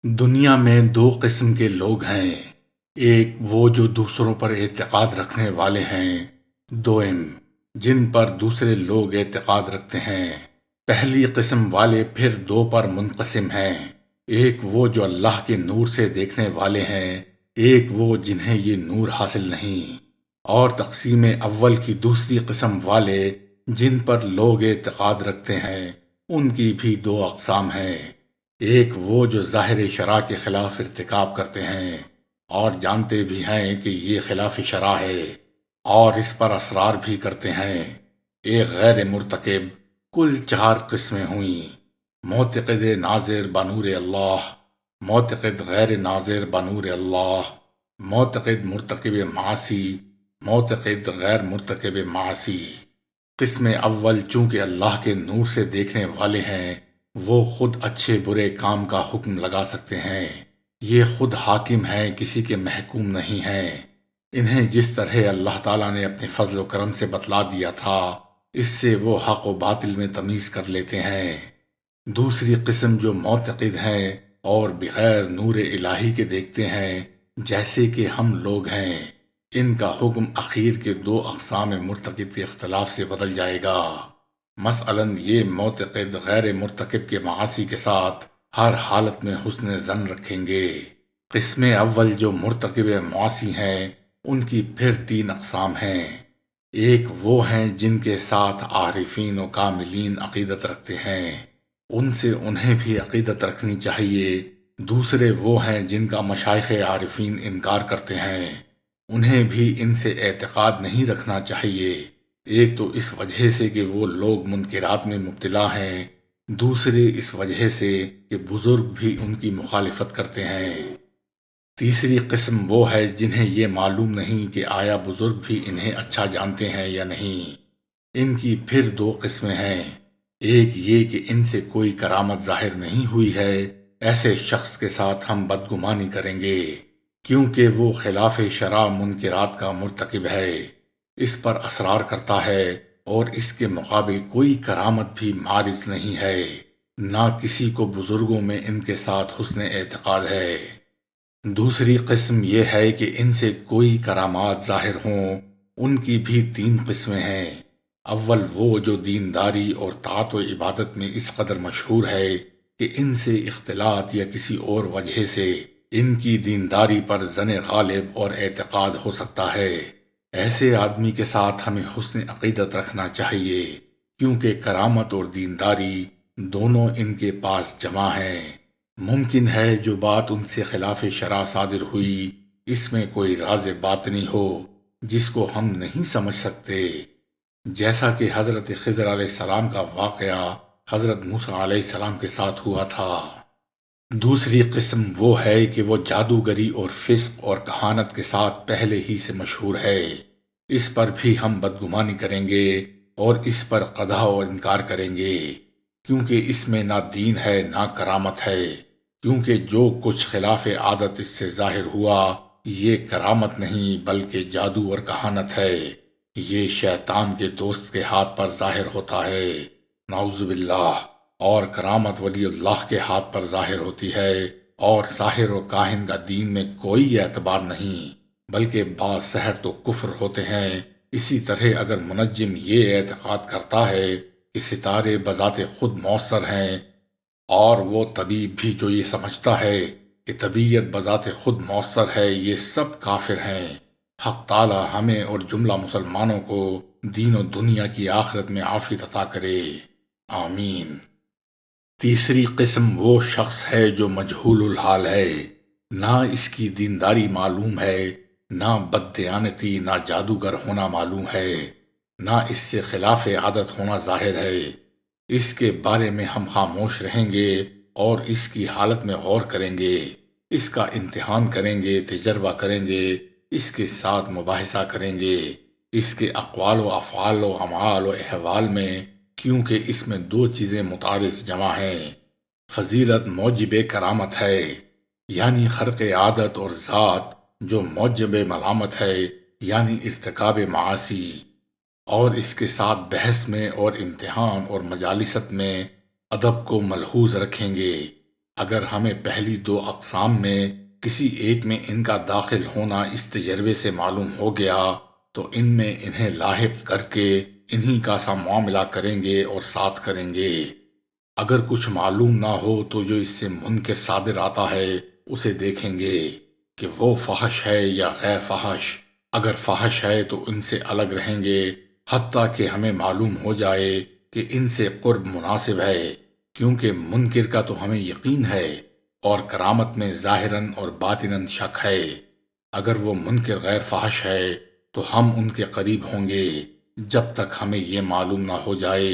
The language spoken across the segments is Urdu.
دنیا میں دو قسم کے لوگ ہیں۔ ایک وہ جو دوسروں پر اعتقاد رکھنے والے ہیں، دوئم جن پر دوسرے لوگ اعتقاد رکھتے ہیں۔ پہلی قسم والے پھر دو پر منقسم ہیں، ایک وہ جو اللہ کے نور سے دیکھنے والے ہیں، ایک وہ جنہیں یہ نور حاصل نہیں۔ اور تقسیم اول کی دوسری قسم والے جن پر لوگ اعتقاد رکھتے ہیں، ان کی بھی دو اقسام ہیں۔ ایک وہ جو ظاہر شرع کے خلاف ارتکاب کرتے ہیں اور جانتے بھی ہیں کہ یہ خلاف شرع ہے اور اس پر اصرار بھی کرتے ہیں۔ ایک غیر مرتکب۔ کل چار قسمیں ہوئیں: معتقد ناظر بنور اللہ، معتقد غیر ناظر بنور اللہ، معتقد مرتکب معاصی، معتقد غیر مرتکب معاصی۔ قسم اول چونکہ اللہ کے نور سے دیکھنے والے ہیں، وہ خود اچھے برے کام کا حکم لگا سکتے ہیں۔ یہ خود حاکم ہیں، کسی کے محکوم نہیں ہیں۔ انہیں جس طرح اللہ تعالیٰ نے اپنے فضل و کرم سے بتلا دیا تھا، اس سے وہ حق و باطل میں تمیز کر لیتے ہیں۔ دوسری قسم جو معتقد ہیں اور بغیر نور الہی کے دیکھتے ہیں، جیسے کہ ہم لوگ ہیں، ان کا حکم اخیر کے دو اقسام مرتکب کے اختلاف سے بدل جائے گا۔ مثلاً یہ معتقد غیر مرتکب کے معاصی کے ساتھ ہر حالت میں حسن ظن رکھیں گے۔ قسم اول جو مرتکب معاصی ہیں، ان کی پھر تین اقسام ہیں۔ ایک وہ ہیں جن کے ساتھ عارفین و کاملین عقیدت رکھتے ہیں، ان سے انہیں بھی عقیدت رکھنی چاہیے۔ دوسرے وہ ہیں جن کا مشائخ عارفین انکار کرتے ہیں، انہیں بھی ان سے اعتقاد نہیں رکھنا چاہیے۔ ایک تو اس وجہ سے کہ وہ لوگ منکرات میں مبتلا ہیں، دوسرے اس وجہ سے کہ بزرگ بھی ان کی مخالفت کرتے ہیں۔ تیسری قسم وہ ہے جنہیں یہ معلوم نہیں کہ آیا بزرگ بھی انہیں اچھا جانتے ہیں یا نہیں۔ ان کی پھر دو قسمیں ہیں۔ ایک یہ کہ ان سے کوئی کرامت ظاہر نہیں ہوئی ہے، ایسے شخص کے ساتھ ہم بدگمانی کریں گے، کیونکہ وہ خلاف شرع منکرات کا مرتکب ہے، اس پر اصرار کرتا ہے اور اس کے مقابل کوئی کرامت بھی معرض نہیں ہے، نہ کسی کو بزرگوں میں ان کے ساتھ حسن اعتقاد ہے۔ دوسری قسم یہ ہے کہ ان سے کوئی کرامات ظاہر ہوں، ان کی بھی تین قسمیں ہیں۔ اول وہ جو دینداری اور طاعت و عبادت میں اس قدر مشہور ہے کہ ان سے اختلاط یا کسی اور وجہ سے ان کی دینداری پر ظن غالب اور اعتقاد ہو سکتا ہے۔ ایسے آدمی کے ساتھ ہمیں حسن عقیدت رکھنا چاہیے، کیونکہ کرامت اور دینداری دونوں ان کے پاس جمع ہیں۔ ممکن ہے جو بات ان سے خلاف شرع صادر ہوئی، اس میں کوئی راز باطنی ہو جس کو ہم نہیں سمجھ سکتے، جیسا کہ حضرت خضر علیہ السلام کا واقعہ حضرت موسیٰ علیہ السلام کے ساتھ ہوا تھا۔ دوسری قسم وہ ہے کہ وہ جادوگری اور فسق اور کہانت کے ساتھ پہلے ہی سے مشہور ہے، اس پر بھی ہم بدگمانی کریں گے اور اس پر قدح و انکار کریں گے، کیونکہ اس میں نہ دین ہے نہ کرامت ہے، کیونکہ جو کچھ خلاف عادت اس سے ظاہر ہوا، یہ کرامت نہیں بلکہ جادو اور کہانت ہے، یہ شیطان کے دوست کے ہاتھ پر ظاہر ہوتا ہے، نعوذ باللہ۔ اور کرامت ولی اللہ کے ہاتھ پر ظاہر ہوتی ہے، اور ساحر و کاہن کا دین میں کوئی اعتبار نہیں، بلکہ بعض سحر تو کفر ہوتے ہیں۔ اسی طرح اگر منجم یہ اعتقاد کرتا ہے کہ ستارے بذات خود مؤثر ہیں، اور وہ طبیب بھی جو یہ سمجھتا ہے کہ طبیعت بذات خود مؤثر ہے، یہ سب کافر ہیں۔ حق تعالی ہمیں اور جملہ مسلمانوں کو دین و دنیا کی آخرت میں عافیت عطا کرے، آمین۔ تیسری قسم وہ شخص ہے جو مجہول الحال ہے، نہ اس کی دینداری معلوم ہے، نہ بددیانتی نہ جادوگر ہونا معلوم ہے، نہ اس سے خلاف عادت ہونا ظاہر ہے۔ اس کے بارے میں ہم خاموش رہیں گے اور اس کی حالت میں غور کریں گے، اس کا امتحان کریں گے، تجربہ کریں گے، اس کے ساتھ مباحثہ کریں گے، اس کے اقوال و افعال و اعمال و احوال میں، کیونکہ اس میں دو چیزیں متعارض جمع ہیں۔ فضیلت موجب کرامت ہے، یعنی خرق عادت، اور ذات جو موجب ملامت ہے، یعنی ارتکاب معاصی، اور اس کے ساتھ بحث میں اور امتحان اور مجالست میں ادب کو ملحوظ رکھیں گے۔ اگر ہمیں پہلی دو اقسام میں کسی ایک میں ان کا داخل ہونا اس تجربے سے معلوم ہو گیا تو ان میں انہیں لاحق کر کے انہی کا سا معاملہ کریں گے اور ساتھ کریں گے۔ اگر کچھ معلوم نہ ہو تو جو اس سے منکر صادر آتا ہے اسے دیکھیں گے کہ وہ فحش ہے یا غیر فحش۔ اگر فحش ہے تو ان سے الگ رہیں گے حتیٰ کہ ہمیں معلوم ہو جائے کہ ان سے قرب مناسب ہے، کیونکہ منکر کا تو ہمیں یقین ہے اور کرامت میں ظاہراً اور باطناً شک ہے۔ اگر وہ منکر غیر فحش ہے تو ہم ان کے قریب ہوں گے جب تک ہمیں یہ معلوم نہ ہو جائے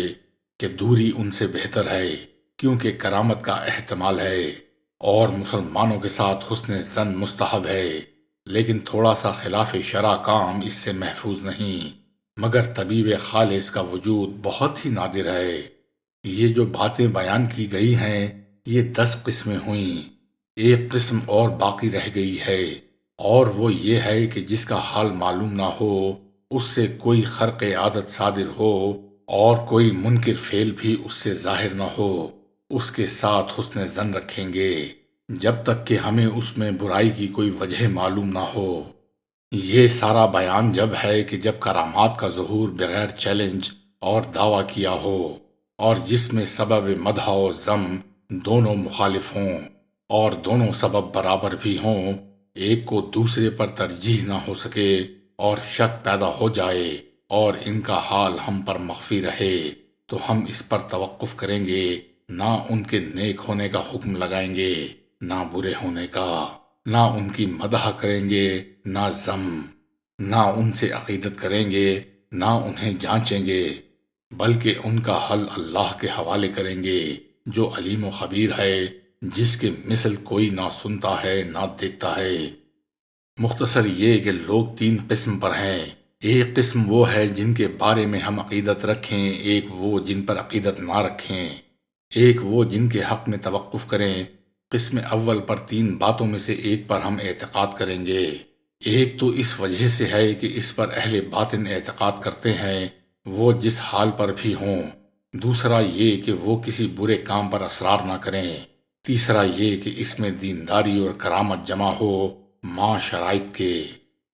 کہ دوری ان سے بہتر ہے، کیونکہ کرامت کا احتمال ہے اور مسلمانوں کے ساتھ حسن ظن مستحب ہے، لیکن تھوڑا سا خلاف شرع کام اس سے محفوظ نہیں، مگر طبیب خالص کا وجود بہت ہی نادر ہے۔ یہ جو باتیں بیان کی گئی ہیں یہ 10 قسمیں ہوئیں، ایک قسم اور باقی رہ گئی ہے، اور وہ یہ ہے کہ جس کا حال معلوم نہ ہو اس سے کوئی خرق عادت صادر ہو اور کوئی منکر فعل بھی اس سے ظاہر نہ ہو، اس کے ساتھ حسن ظن رکھیں گے جب تک کہ ہمیں اس میں برائی کی کوئی وجہ معلوم نہ ہو۔ یہ سارا بیان جب ہے کہ جب کرامات کا ظہور بغیر چیلنج اور دعویٰ کیا ہو اور جس میں سبب مدح و ذم دونوں مخالف ہوں اور دونوں سبب برابر بھی ہوں، ایک کو دوسرے پر ترجیح نہ ہو سکے اور شک پیدا ہو جائے اور ان کا حال ہم پر مخفی رہے تو ہم اس پر توقف کریں گے، نہ ان کے نیک ہونے کا حکم لگائیں گے نہ برے ہونے کا، نہ ان کی مدح کریں گے نہ ذم، نہ ان سے عقیدت کریں گے نہ انہیں جانچیں گے، بلکہ ان کا حل اللہ کے حوالے کریں گے جو علیم و خبیر ہے، جس کے مثل کوئی نہ سنتا ہے نہ دیکھتا ہے۔ مختصر یہ کہ لوگ 3 قسم پر ہیں، ایک قسم وہ ہے جن کے بارے میں ہم عقیدت رکھیں، ایک وہ جن پر عقیدت نہ رکھیں، ایک وہ جن کے حق میں توقف کریں۔ قسم اول پر 3 باتوں میں سے ایک پر ہم اعتقاد کریں گے، ایک تو اس وجہ سے ہے کہ اس پر اہل باطن اعتقاد کرتے ہیں وہ جس حال پر بھی ہوں، دوسرا یہ کہ وہ کسی برے کام پر اصرار نہ کریں، تیسرا یہ کہ اس میں دینداری اور کرامت جمع ہو مع شرائط کے،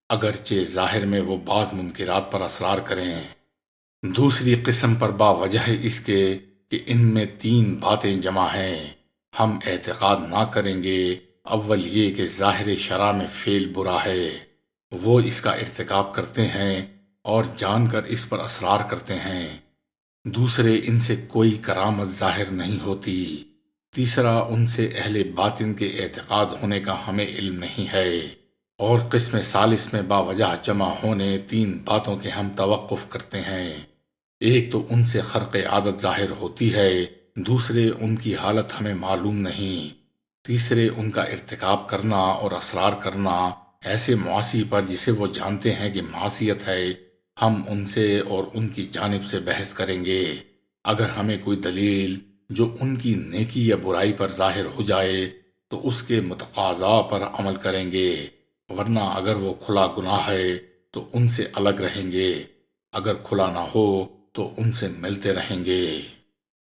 اگرچہ ظاہر میں وہ بعض منکرات پر اصرار کریں۔ دوسری قسم پر باوجہ اس کے کہ ان میں 3 باتیں جمع ہیں ہم اعتقاد نہ کریں گے۔ اول یہ کہ ظاہر شرع میں فعل برا ہے، وہ اس کا ارتکاب کرتے ہیں اور جان کر اس پر اصرار کرتے ہیں، دوسرے ان سے کوئی کرامت ظاہر نہیں ہوتی، تیسرا ان سے اہل باطن کے اعتقاد ہونے کا ہمیں علم نہیں ہے، اور قسم ثالث میں باوجہ جمع ہونے 3 باتوں کے ہم توقف کرتے ہیں، ایک تو ان سے خرق عادت ظاہر ہوتی ہے، دوسرے ان کی حالت ہمیں معلوم نہیں، تیسرے ان کا ارتکاب کرنا اور اصرار کرنا ایسے معاصی پر جسے وہ جانتے ہیں کہ معصیت ہے، ہم ان سے اور ان کی جانب سے بحث کریں گے، اگر ہمیں کوئی دلیل جو ان کی نیکی یا برائی پر ظاہر ہو جائے تو اس کے متقاضا پر عمل کریں گے، ورنہ اگر وہ کھلا گناہ ہے تو ان سے الگ رہیں گے، اگر کھلا نہ ہو تو ان سے ملتے رہیں گے۔